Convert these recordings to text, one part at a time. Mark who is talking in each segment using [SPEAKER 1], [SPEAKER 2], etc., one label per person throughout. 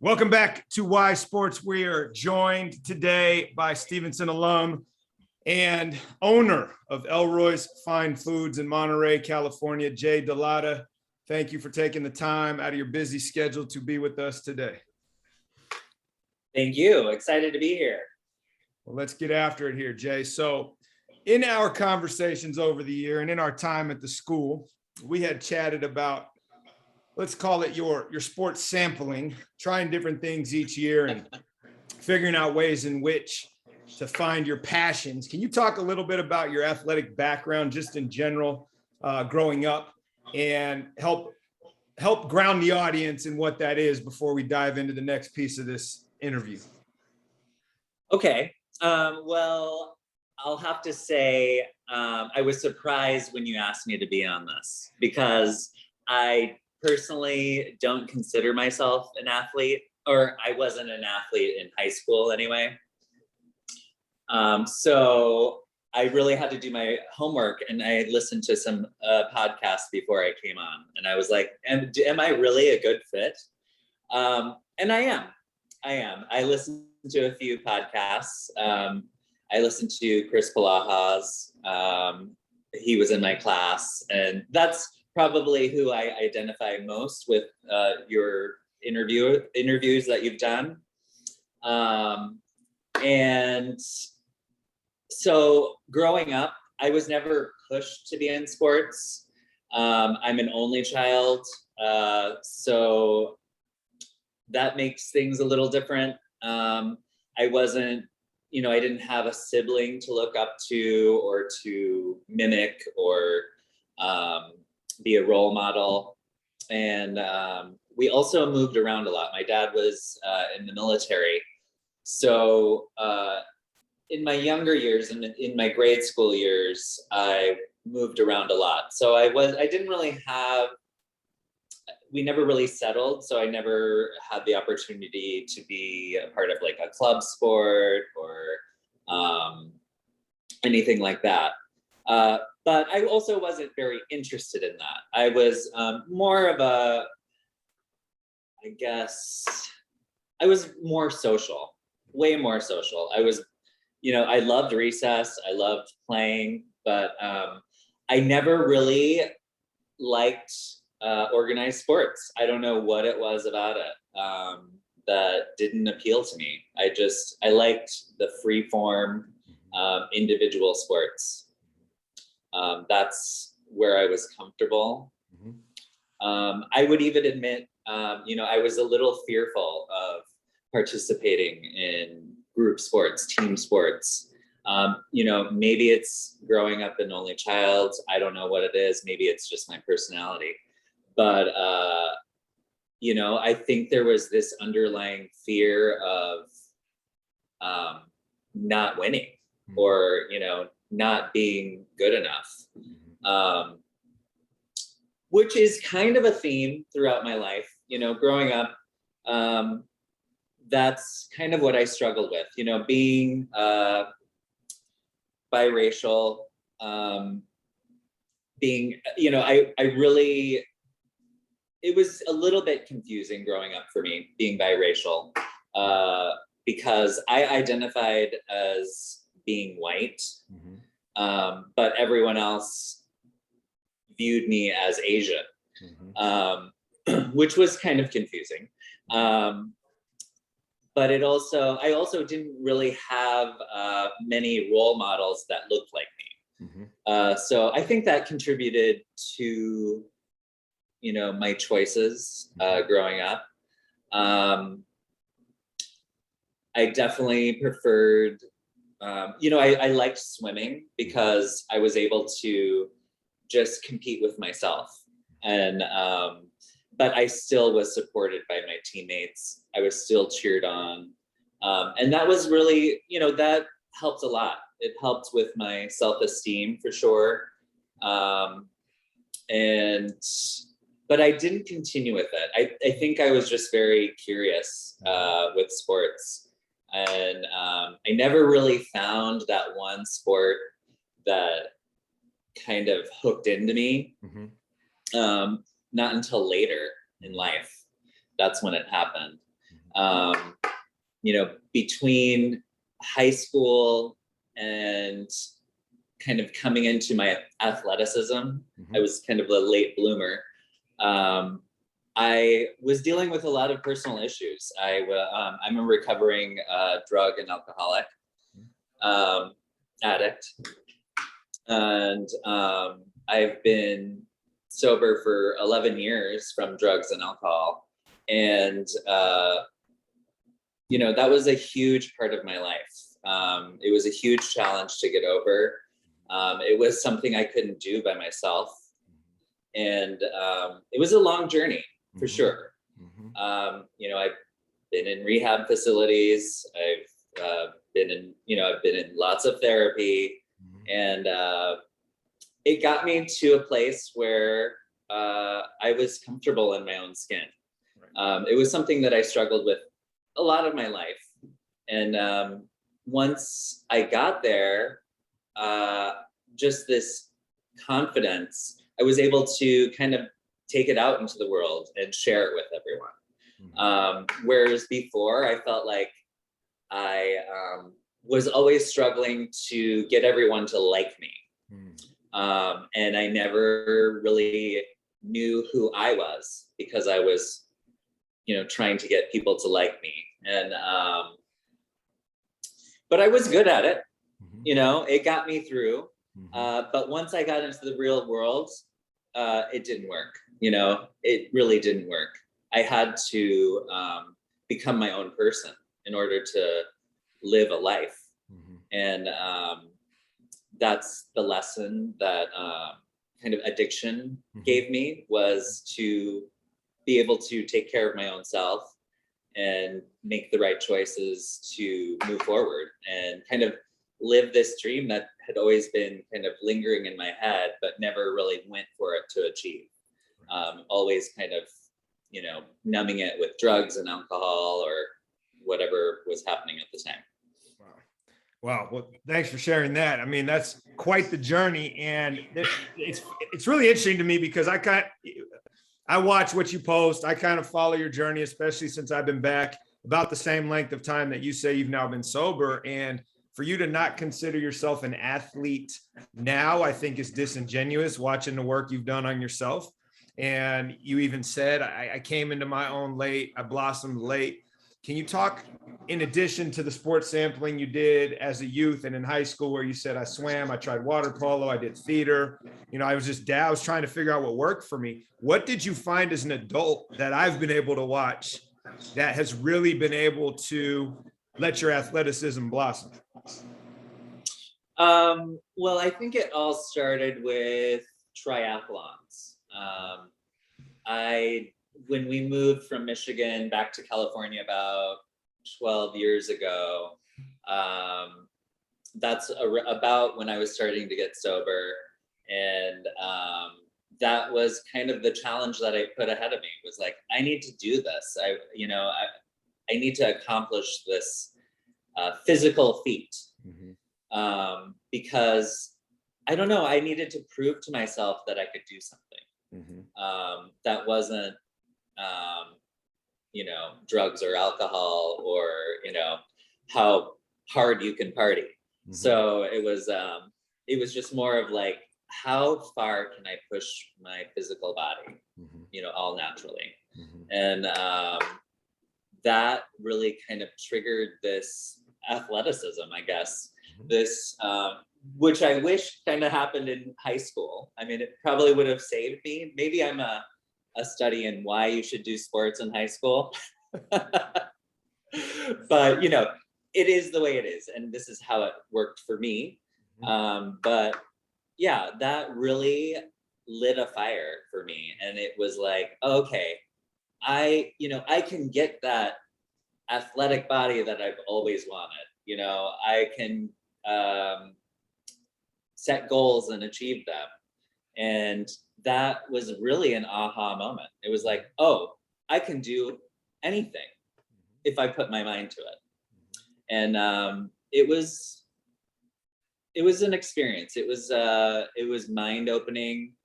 [SPEAKER 1] Welcome back to Why Sports. We are joined today by Stevenson alum and owner of Elroy's Fine Foods in Monterey, California, JayDolata. Thank you for taking the time out of your busy schedule to be with us today.
[SPEAKER 2] Thank you. Excited to be here.
[SPEAKER 1] Well, let's get after it here, Jay. So in our conversations over the year and in our time at the school, we had chatted about, let's call it your sports sampling, trying different things each year and figuring out ways in which to find your passions. Can you talk a little bit about your athletic background, just in general, growing up, and help ground the audience in what that is before we dive into the next piece of this interview?
[SPEAKER 2] Okay. Well, I'll have to say I was surprised when you asked me to be on this because I personally don't consider myself an athlete, or I wasn't an athlete in high school anyway. So I really had to do my homework, and I listened to some podcasts before I came on, and I was like, am I really a good fit? And I am. I listened to a few podcasts. I listened to Chris Palaha's. He was in my class, and that's probably who I identify most with your interviews that you've done. And so growing up, I was never pushed to be in sports. I'm an only child, so that makes things a little different. I wasn't, I didn't have a sibling to look up to or to mimic or be a role model. And we also moved around a lot. My dad was in the military. So in my younger years and in my grade school years, I moved around a lot. So we never really settled. So I never had the opportunity to be a part of like a club sport or anything like that. But I also wasn't very interested in that. I was more of a, I guess, I was more social, way more social. I was, I loved recess, I loved playing, but I never really liked organized sports. I don't know what it was about it that didn't appeal to me. I liked the free form individual sports. That's where I was comfortable. Mm-hmm. I would even admit, I was a little fearful of participating in group sports, team sports. Maybe it's growing up an only child. I don't know what it is. Maybe it's just my personality. But, I think there was this underlying fear of not winning or, not being good enough, which is kind of a theme throughout my life. Growing up, that's kind of what I struggled with, being biracial, being, it was a little bit confusing growing up for me, being biracial, because I identified as being white, but everyone else viewed me as Asian, which was kind of confusing. But I also didn't really have many role models that looked like me. So I think that contributed to, my choices growing up. I definitely preferred, I liked swimming because I was able to just compete with myself. And, but I still was supported by my teammates. I was still cheered on. And that was really, that helped a lot. It helped with my self-esteem for sure. But I didn't continue with it. I think I was just very curious with sports. And I never really found that one sport that kind of hooked into me. Not until later in life. That's when it happened. Um, between high school and kind of coming into my athleticism, I was kind of a late bloomer. I was dealing with a lot of personal issues. I'm a recovering drug and alcoholic addict, and I've been sober for 11 years from drugs and alcohol, and that was a huge part of my life. It was a huge challenge to get over. It was something I couldn't do by myself, and it was a long journey for sure. I've been in rehab facilities. I've been in lots of therapy, and it got me to a place where I was comfortable in my own skin. It was something that I struggled with a lot of my life, and once I got there, just this confidence, I was able to kind of take it out into the world and share it with everyone. Whereas before, I felt like I was always struggling to get everyone to like me. And I never really knew who I was because I was, trying to get people to like me. And, but I was good at it, it got me through. But once I got into the real world, it didn't work. It really didn't work. I had to become my own person in order to live a life. And that's the lesson that kind of addiction gave me, was to be able to take care of my own self and make the right choices to move forward and kind of live this dream that had always been kind of lingering in my head, but never really went for it to achieve. Always kind of, numbing it with drugs and alcohol or whatever was happening at the time.
[SPEAKER 1] Wow. Well, thanks for sharing that. I mean, that's quite the journey. And it's really interesting to me because I watch what you post. I kind of follow your journey, especially since I've been back about the same length of time that you say you've now been sober. And for you to not consider yourself an athlete now, I think is disingenuous, watching the work you've done on yourself. And you even said, I came into my own late, I blossomed late. Can you talk, in addition to the sports sampling you did as a youth and in high school, where you said, I swam, I tried water polo, I did theater, I was trying to figure out what worked for me. What did you find as an adult that I've been able to watch that has really been able to let your athleticism blossom?
[SPEAKER 2] Well, I think it all started with triathlons. When we moved from Michigan back to California about 12 years ago, that's about when I was starting to get sober. And that was kind of the challenge that I put ahead of me, was like, I need to do this. I need to accomplish this physical feat. Because I don't know, I needed to prove to myself that I could do something. That wasn't, drugs or alcohol or, how hard you can party. So it was just more of like, how far can I push my physical body, all naturally. And that really kind of triggered this athleticism, I guess, this, which I wish kind of happened in high school. I mean, it probably would have saved me. Maybe I'm a study in why you should do sports in high school. But, it is the way it is. And this is how it worked for me. But yeah, that really lit a fire for me. And it was like, okay, I can get that athletic body that I've always wanted. I can set goals and achieve them. And that was really an aha moment. It was like, oh, I can do anything if I put my mind to it. And it was an experience. It was mind opening,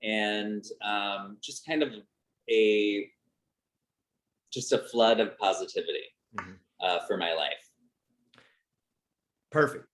[SPEAKER 2] and just kind of a just a flood of positivity for my life.
[SPEAKER 1] Perfect.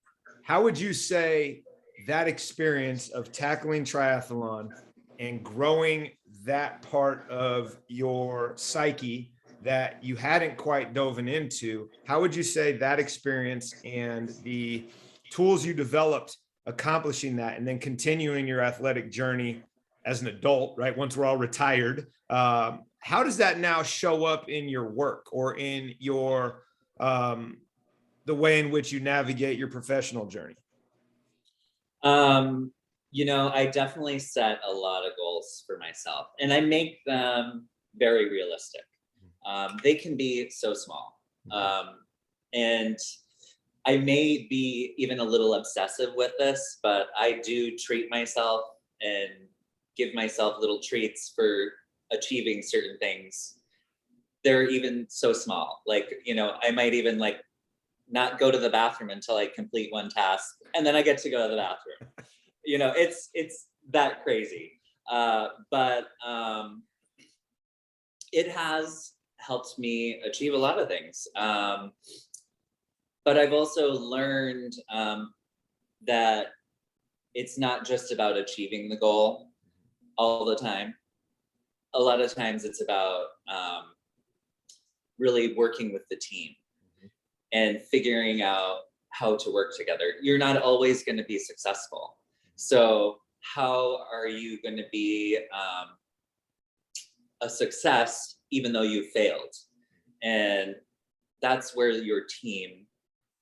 [SPEAKER 1] How would you say that experience of tackling triathlon and growing that part of your psyche that you hadn't quite dove into, how would you say that experience and the tools you developed accomplishing that and then continuing your athletic journey as an adult, right? Once we're all retired, how does that now show up in your work or in your, the way in which you navigate your professional journey?
[SPEAKER 2] You know, I definitely set a lot of goals for myself, and I make them very realistic. They can be so small. And I may be even a little obsessive with this, but I do treat myself and give myself little treats for achieving certain things. They're even so small. Like, you know, I might even like not go to the bathroom until I complete one task, and then I get to go to the bathroom. You know, it's that crazy. But it has helped me achieve a lot of things. But I've also learned that it's not just about achieving the goal all the time. A lot of times it's about really working with the team and figuring out how to work together. You're not always going to be successful. So how are you going to be a success even though you failed? And that's where your team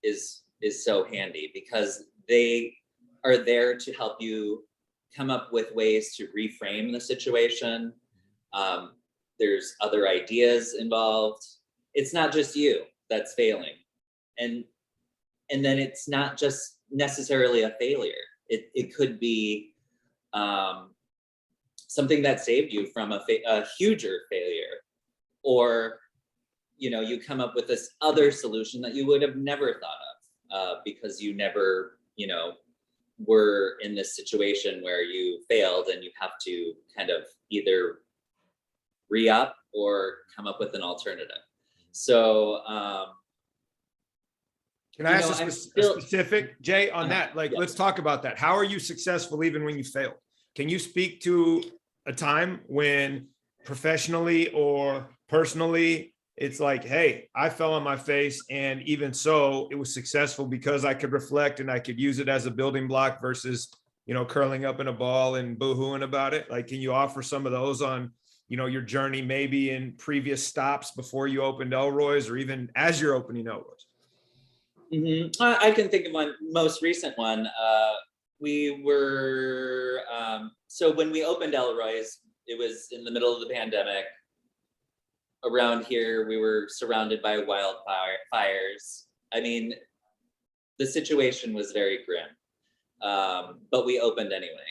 [SPEAKER 2] is so handy, because they are there to help you come up with ways to reframe the situation. There's other ideas involved. It's not just you that's failing. And then it's not just necessarily a failure. It could be something that saved you from a huger failure, or you know, you come up with this other solution that you would have never thought of because you never, you know, were in this situation where you failed and you have to kind of either re-up or come up with an alternative. So
[SPEAKER 1] can I ask a specific, Jay, on that? Like, let's talk about that. How are you successful even when you failed? Can you speak to a time when professionally or personally, it's like, hey, I fell on my face, and even so, it was successful because I could reflect and I could use it as a building block versus, you know, curling up in a ball and boohooing about it? Like, can you offer some of those on, you know, your journey, maybe in previous stops before you opened Elroy's or even as you're opening Elroy's?
[SPEAKER 2] I can think of one, most recent one. We were, so when we opened Elroy's, it was in the middle of the pandemic. Around here, we were surrounded by wildfires. I mean, the situation was very grim, but we opened anyway.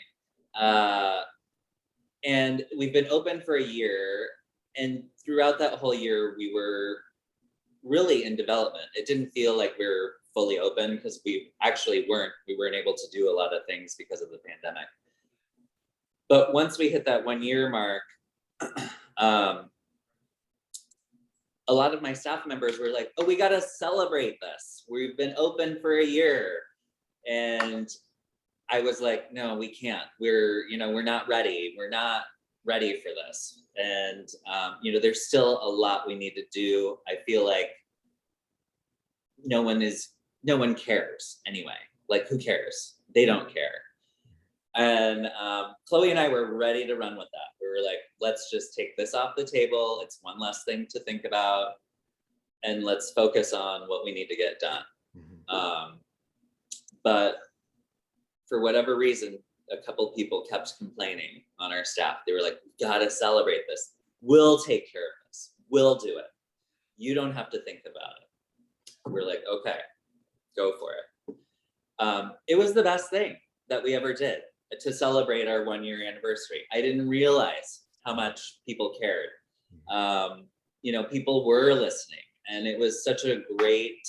[SPEAKER 2] And we've been open for a year, and throughout that whole year, we were really in development. It didn't feel like we were fully open because we actually weren't. We weren't able to do a lot of things because of the pandemic. But once we hit that 1 year mark, a lot of my staff members were like, oh, we got to celebrate this. We've been open for a year. And I was like, no, we can't. We're not ready. We're not ready for this. And, you know, there's still a lot we need to do. I feel like no one cares anyway. Like, who cares? They don't care. And Chloe and I were ready to run with that. We were like, let's just take this off the table. It's one less thing to think about. And let's focus on what we need to get done. But for whatever reason, a couple people kept complaining on our staff. They were like, we gotta celebrate this. We'll take care of this. We'll do it. You don't have to think about it. We're like, okay, go for it. It was the best thing that we ever did to celebrate our 1 year anniversary. I didn't realize how much people cared. You know, people were listening, and it was such a great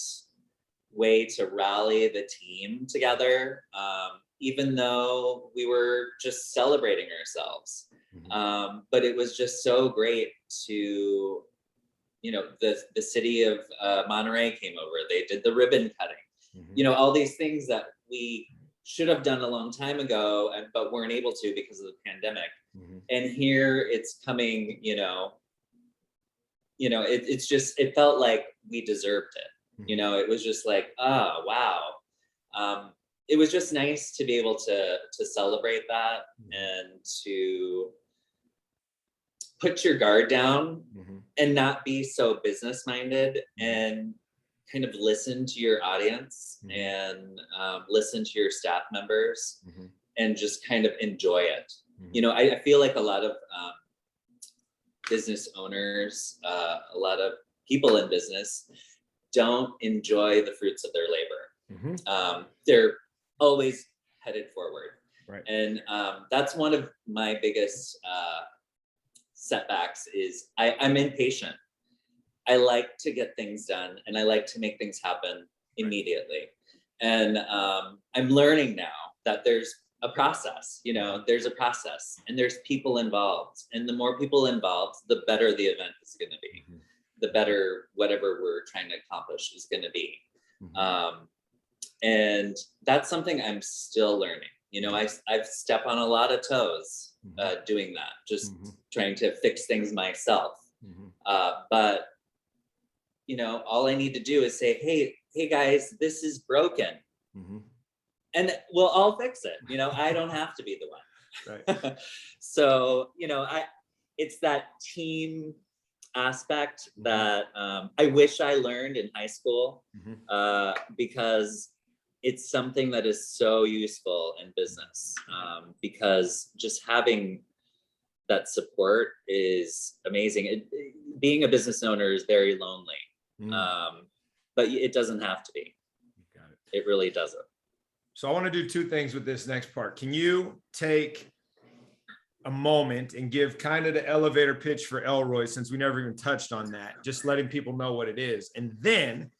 [SPEAKER 2] way to rally the team together, even though we were just celebrating ourselves. But it was just so great to the city of Monterey came over. They did the ribbon cutting. All these things that we should have done a long time ago, but weren't able to because of the pandemic. And here it's coming. It felt like we deserved it. It was just like, oh wow. It was just nice to be able to celebrate that and to put your guard down and not be so business minded and kind of listen to your audience and listen to your staff members and just kind of enjoy it. I feel like a lot of business owners, a lot of people in business don't enjoy the fruits of their labor. They're always headed forward.
[SPEAKER 1] Right.
[SPEAKER 2] And that's one of my biggest setbacks is I'm impatient. I like to get things done and I like to make things happen immediately. And I'm learning now that there's a process, there's a process and there's people involved. And the more people involved, the better the event is going to be, the better whatever we're trying to accomplish is going to be. And that's something I'm still learning. I've stepped on a lot of toes doing that, just trying to fix things myself. But all I need to do is say, hey guys, this is broken. And we'll all fix it. I don't have to be the one.
[SPEAKER 1] Right.
[SPEAKER 2] So, it's that team aspect that I wish I learned in high school because it's something that is so useful in business because just having that support is amazing. Being a business owner is very lonely, but it doesn't have to be.
[SPEAKER 1] Got it.
[SPEAKER 2] It really doesn't.
[SPEAKER 1] So I want to do two things with this next part. Can you take a moment and give kind of the elevator pitch for Elroy, since we never even touched on that, just letting people know what it is. And then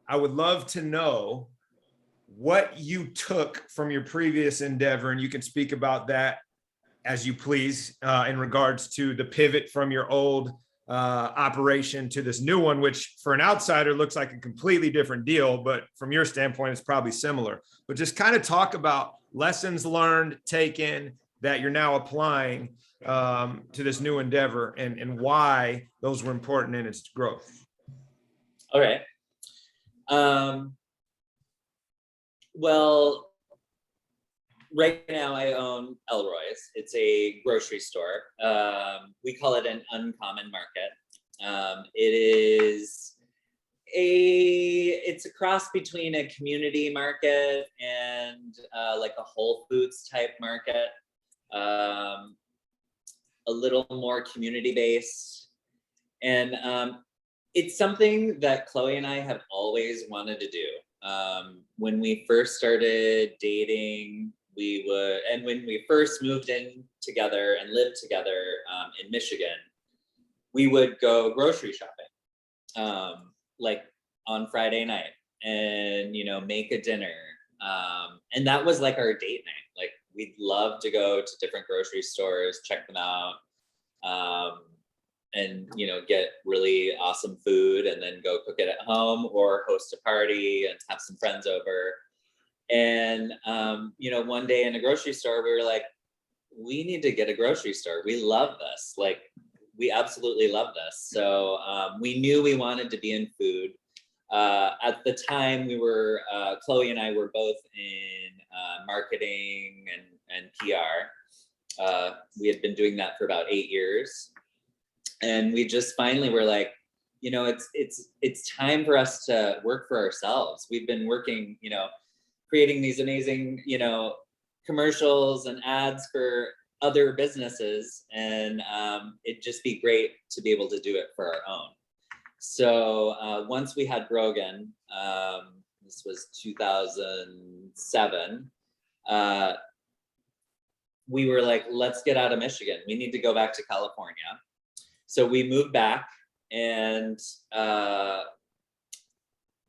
[SPEAKER 1] I would love to know what you took from your previous endeavor, and you can speak about that as you please in regards to the pivot from your old operation to this new one, which for an outsider looks like a completely different deal, but from your standpoint, it's probably similar. But just kind of talk about lessons learned, taken, that you're now applying to this new endeavor and why those were important in its growth.
[SPEAKER 2] All right. Well, right now I own Elroy's. It's a grocery store. We call it an uncommon market. It's a cross between a community market and like a Whole Foods type market. A little more community based. And it's something that Chloe and I have always wanted to do. When we first started dating, and when we first moved in together and lived together in Michigan, we would go grocery shopping, like on Friday night and, make a dinner. And that was like our date night. Like we'd love to go to different grocery stores, check them out, and, get really awesome food and then go cook it at home or host a party and have some friends over. And, one day in a grocery store, we were like, we need to get a grocery store. We love this. Like, we absolutely love this. So we knew we wanted to be in food. At the time, Chloe and I were both in marketing and PR. We had been doing that for about 8 years. And we just finally were like, it's time for us to work for ourselves. We've been working, creating these amazing, commercials and ads for other businesses. And it'd just be great to be able to do it for our own. So once we had Brogan, this was 2007, we were like, let's get out of Michigan. We need to go back to California. So we moved back and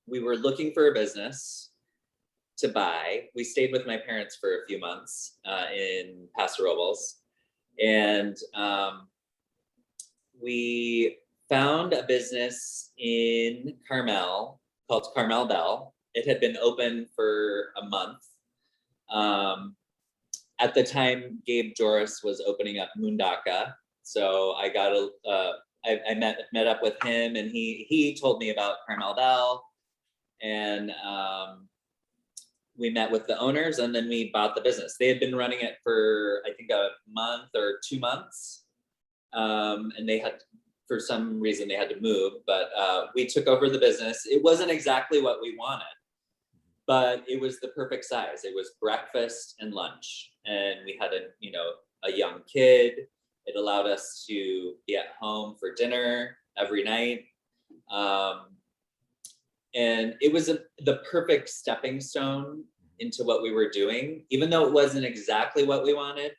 [SPEAKER 2] we were looking for a business to buy. We stayed with my parents for a few months in Paso Robles. And we found a business in Carmel called Carmel Bell. It had been open for a month. At the time, Gabe Joris was opening up Mundaka. So I got I met up with him, and he told me about Carmel Bell, and we met with the owners, and then we bought the business. They had been running it for, I think, a month or 2 months. And they had, for some reason, they had to move, but we took over the business. It wasn't exactly what we wanted, but it was the perfect size. It was breakfast and lunch, and we had a young kid. It allowed us to be at home for dinner every night. And it was the perfect stepping stone into what we were doing, even though it wasn't exactly what we wanted.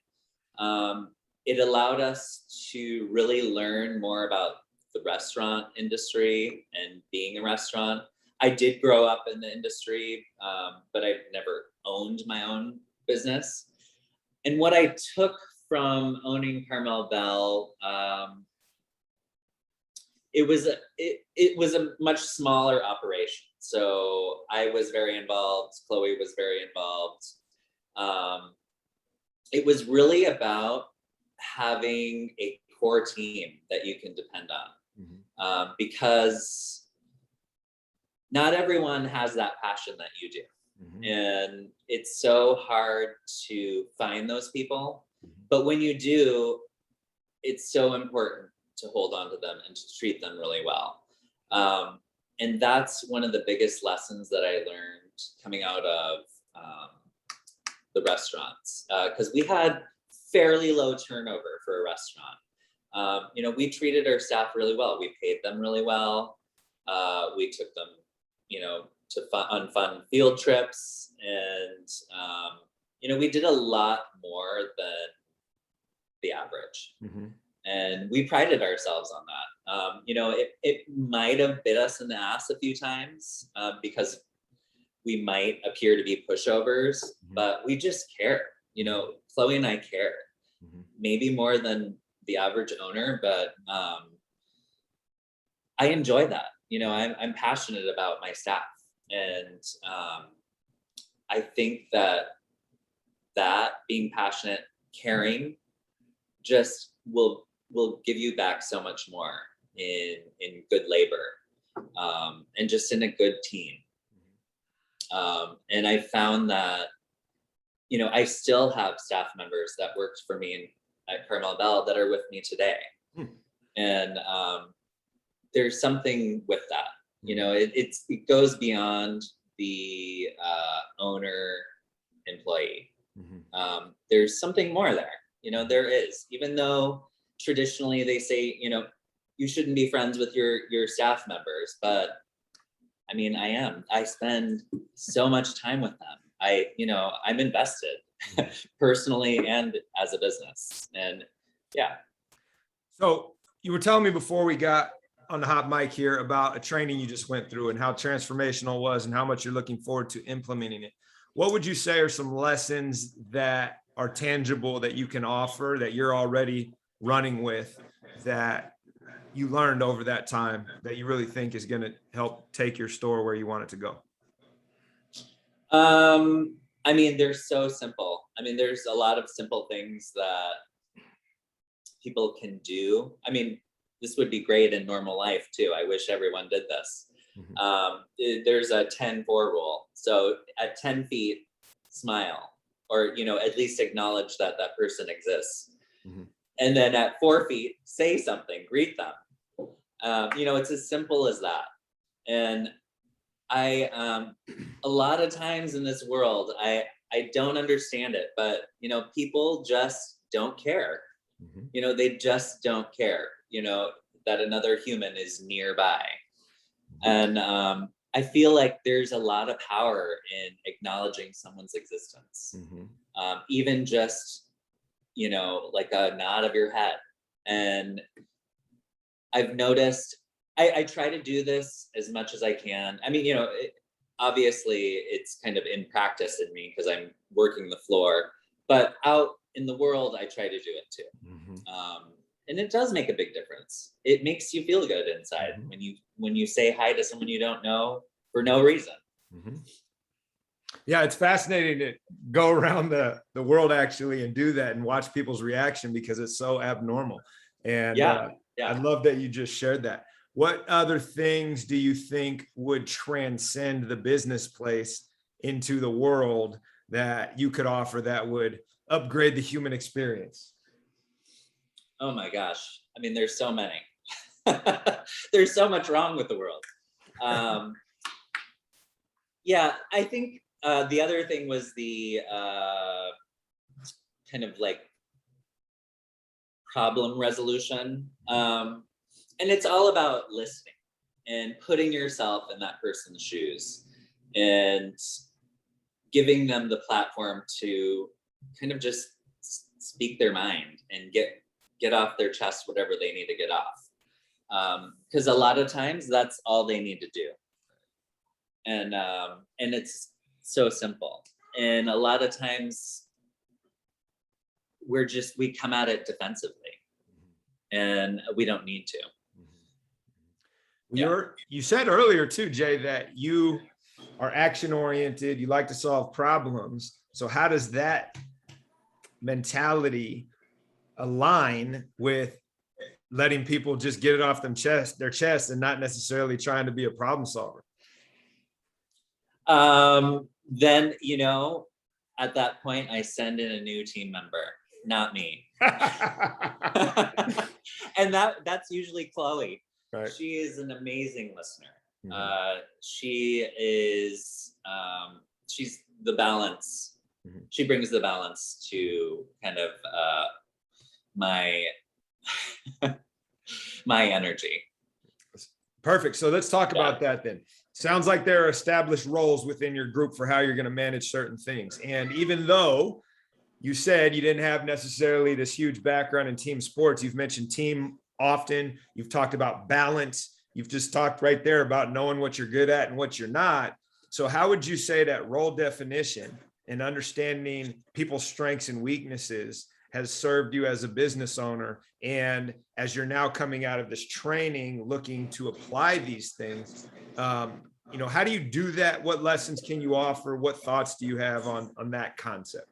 [SPEAKER 2] It allowed us to really learn more about the restaurant industry and being a restaurant. I did grow up in the industry, but I've never owned my own business. And what I took from owning Carmel Bell, it was a much smaller operation. So I was very involved. Chloe was very involved. It was really about having a core team that you can depend on, because not everyone has that passion that you do. And it's so hard to find those people. But when you do, it's so important to hold on to them and to treat them really well. And that's one of the biggest lessons that I learned coming out of the restaurants, because we had fairly low turnover for a restaurant. We treated our staff really well. We paid them really well. We took them, on fun field trips, and we did a lot more than the average. And we prided ourselves on that. It might have bit us in the ass a few times, because we might appear to be pushovers, but we just care. Chloe and I care, maybe more than the average owner, but I enjoy that. I'm passionate about my staff, and I think that being passionate, caring, just will give you back so much more in good labor, and just in a good team. And I found that, I still have staff members that worked for me at Carmel Bell that are with me today. And there's something with that, it goes beyond the owner employee. There's something more there. There is, even though traditionally they say, you shouldn't be friends with your staff members, but I spend so much time with them. I'm invested personally and as a business. And yeah.
[SPEAKER 1] So you were telling me before we got on the hot mic here about a training you just went through and how transformational it was and how much you're looking forward to implementing it. What would you say are some lessons that are tangible that you can offer that you're already running with, that you learned over that time, that you really think is going to help take your store where you want it to go?
[SPEAKER 2] They're so simple. There's a lot of simple things that people can do. This would be great in normal life too. I wish everyone did this. There's a 10-4 rule. So at 10 feet, smile, or, at least acknowledge that that person exists. And then at 4 feet, say something, greet them. It's as simple as that. And a lot of times in this world, I don't understand it, but, people just don't care. They just don't care, that another human is nearby. And I feel like there's a lot of power in acknowledging someone's existence. Even just, like a nod of your head. And I've noticed, I try to do this as much as I can. Obviously it's kind of in practice in me because I'm working the floor, but out in the world, I try to do it too. And it does make a big difference. It makes you feel good inside when you say hi to someone you don't know for no reason.
[SPEAKER 1] Yeah, it's fascinating to go around the world actually and do that and watch people's reaction, because it's so abnormal. And I love that you just shared that. What other things do you think would transcend the business place into the world that you could offer that would upgrade the human experience?
[SPEAKER 2] Oh my gosh. I mean, there's so many. There's so much wrong with the world. Yeah, I think the other thing was the kind of like problem resolution. And it's all about listening and putting yourself in that person's shoes and giving them the platform to kind of just speak their mind and get off their chest whatever they need to get off. Because a lot of times that's all they need to do. And it's so simple. And a lot of times we come at it defensively, and we don't need to.
[SPEAKER 1] You said earlier too, Jay, that you are action oriented, you like to solve problems. So how does that mentality align with letting people just get it off their chest and not necessarily trying to be a problem solver?
[SPEAKER 2] Then, at that point, I send in a new team member, not me. And that's usually Chloe.
[SPEAKER 1] Right.
[SPEAKER 2] She is an amazing listener. She is, she's the balance. She brings the balance to kind of my my energy.
[SPEAKER 1] Perfect. So let's talk about that then. Sounds like there are established roles within your group for how you're going to manage certain things. And even though you said you didn't have necessarily this huge background in team sports, you've mentioned team often. You've talked about balance. You've just talked right there about knowing what you're good at and what you're not. So how would you say that role definition and understanding people's strengths and weaknesses has served you as a business owner? And as you're now coming out of this training, looking to apply these things, how do you do that? What lessons can you offer? What thoughts do you have on that concept?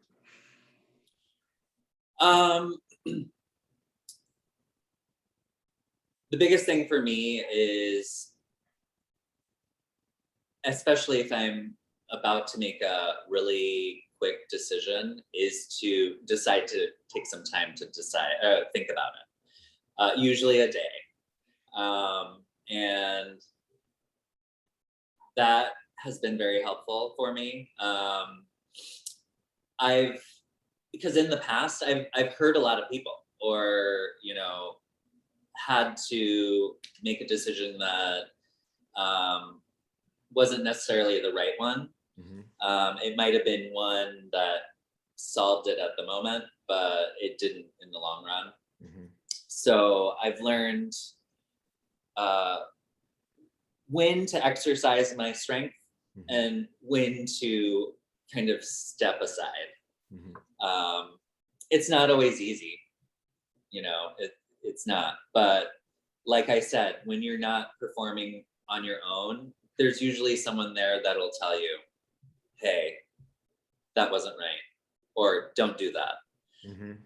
[SPEAKER 2] The biggest thing for me is, especially if I'm about to make a really quick decision, is to decide to take some time to think about it. Usually a day. And that has been very helpful for me. Because in the past, I've heard a lot of people, or, had to make a decision that wasn't necessarily the right one. It might have been one that solved it at the moment, but it didn't in the long run. So I've learned when to exercise my strength and when to kind of step aside. It's not always easy, it's not. But like I said, when you're not performing on your own, there's usually someone there that'll tell you, hey, that wasn't right, or don't do that.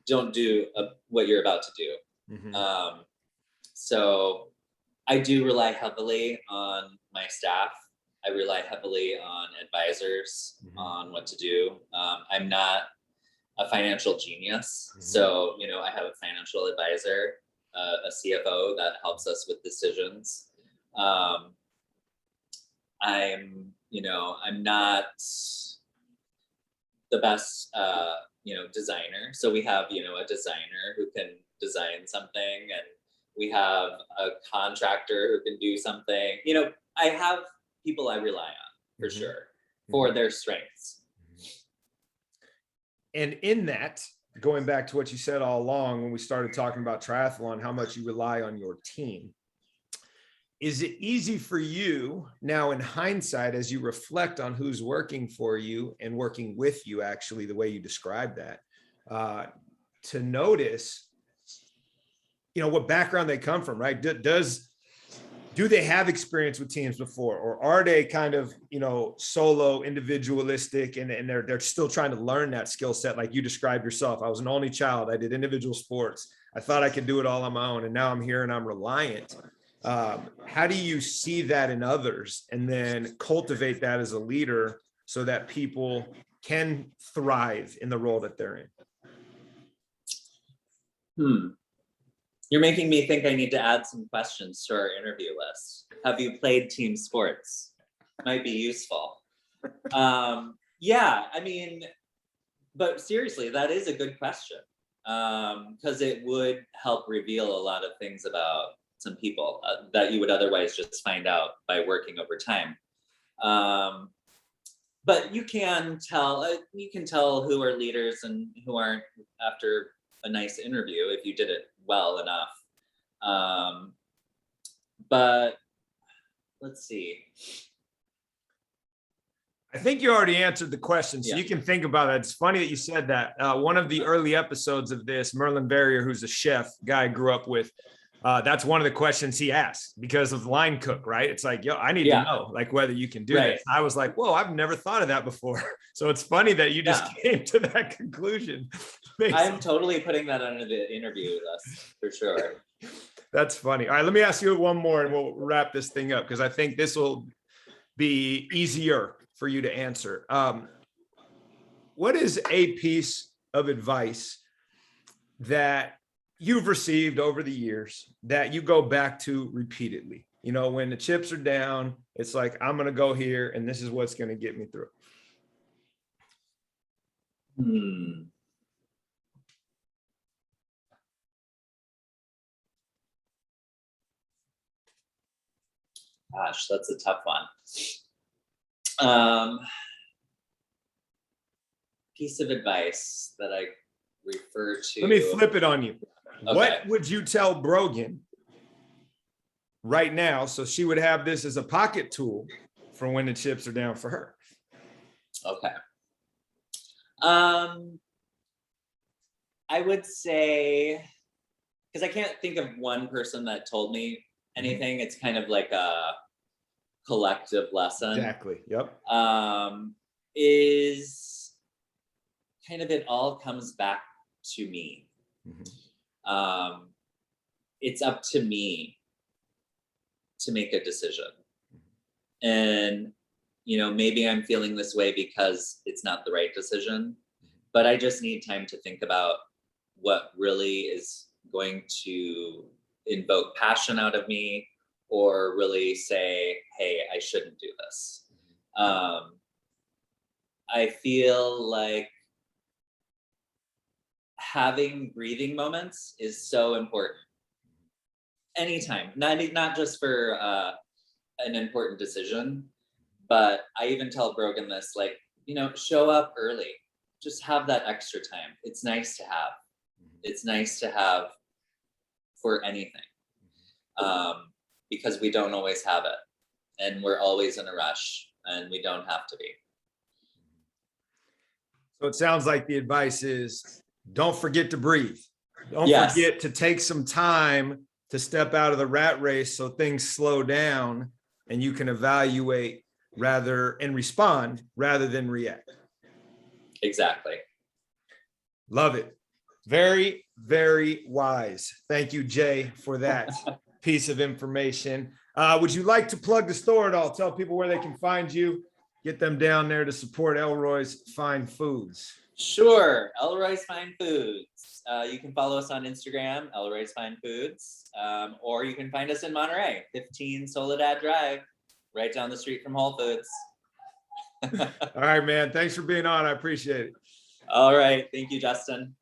[SPEAKER 2] Don't do what you're about to do. So I do rely heavily on my staff. I rely heavily on advisors on what to do. I'm not a financial genius. So, I have a financial advisor, a CFO that helps us with decisions. I'm not the best, designer. So we have, a designer who can design something, and we have a contractor who can do something. I have people I rely on for sure for their strengths.
[SPEAKER 1] And in that, going back to what you said all along when we started talking about triathlon, how much you rely on your team. Is it easy for you now in hindsight, as you reflect on who's working for you and working with you, actually, the way you described that, to notice what background they come from, right? Do they have experience with teams before, or are they kind of, solo, individualistic, and they're still trying to learn that skill set like you described yourself? I was an only child. I did individual sports. I thought I could do it all on my own, and now I'm here and I'm reliant. How do you see that in others and then cultivate that as a leader so that people can thrive in the role that they're in?
[SPEAKER 2] You're making me think I need to add some questions to our interview list. Have you played team sports? Might be useful. Yeah, I mean, but seriously, that is a good question, because it would help reveal a lot of things about some people that you would otherwise just find out by working over time. But you can tell who are leaders and who aren't after a nice interview if you did it well enough. But let's see.
[SPEAKER 1] I think you already answered the question, so
[SPEAKER 2] Yeah.
[SPEAKER 1] you can think about it. It's funny that you said that. One of the early episodes of this, Merlin Barrier, who's a chef guy I grew up with, that's one of the questions he asked because of line cook, right? It's like, yo, I need to know like whether you can do
[SPEAKER 2] Right.
[SPEAKER 1] this. I was like, whoa, I've never thought of that before. So it's funny that you just came to that conclusion.
[SPEAKER 2] I'm totally putting that under the interview list for sure.
[SPEAKER 1] That's funny. All right, let me ask you one more and we'll wrap this thing up because I think this will be easier for you to answer. What is a piece of advice that you've received over the years that you go back to repeatedly? When the chips are down, it's like, I'm going to go here and this is what's going to get me through.
[SPEAKER 2] Gosh, that's a tough one. Piece of advice that I refer to.
[SPEAKER 1] Let me flip it on you.
[SPEAKER 2] Okay.
[SPEAKER 1] What would you tell Brogan right now so she would have this as a pocket tool for when the chips are down for her?
[SPEAKER 2] Okay. I would say, because I can't think of one person that told me anything. It's kind of like a collective lesson.
[SPEAKER 1] Exactly. Yep.
[SPEAKER 2] Is kind of, it all comes back to me. Mm-hmm. It's up to me to make a decision. And, maybe I'm feeling this way because it's not the right decision, but I just need time to think about what really is going to invoke passion out of me or really say, hey, I shouldn't do this. I feel like having breathing moments is so important. Anytime, not just for an important decision, but I even tell Brogan this, like, show up early. Just have that extra time. It's nice to have. It's nice to have for anything, because we don't always have it, and we're always in a rush, and we don't have to be.
[SPEAKER 1] So it sounds like the advice is, don't forget to breathe. Don't forget to take some time to step out of the rat race so things slow down and you can evaluate and respond rather than react.
[SPEAKER 2] Exactly.
[SPEAKER 1] Love it. Very, very wise. Thank you, Jay, for that piece of information. Would you like to plug the store at all? Tell people where they can find you, get them down there to support Elroy's Fine Foods.
[SPEAKER 2] Sure. Elroy's Fine Foods. You can follow us on Instagram, Elroy's Fine Foods, or you can find us in Monterey, 15 Soledad Drive, right down the street from Whole Foods.
[SPEAKER 1] All right, man. Thanks for being on. I appreciate it.
[SPEAKER 2] All right. Thank you, Justin.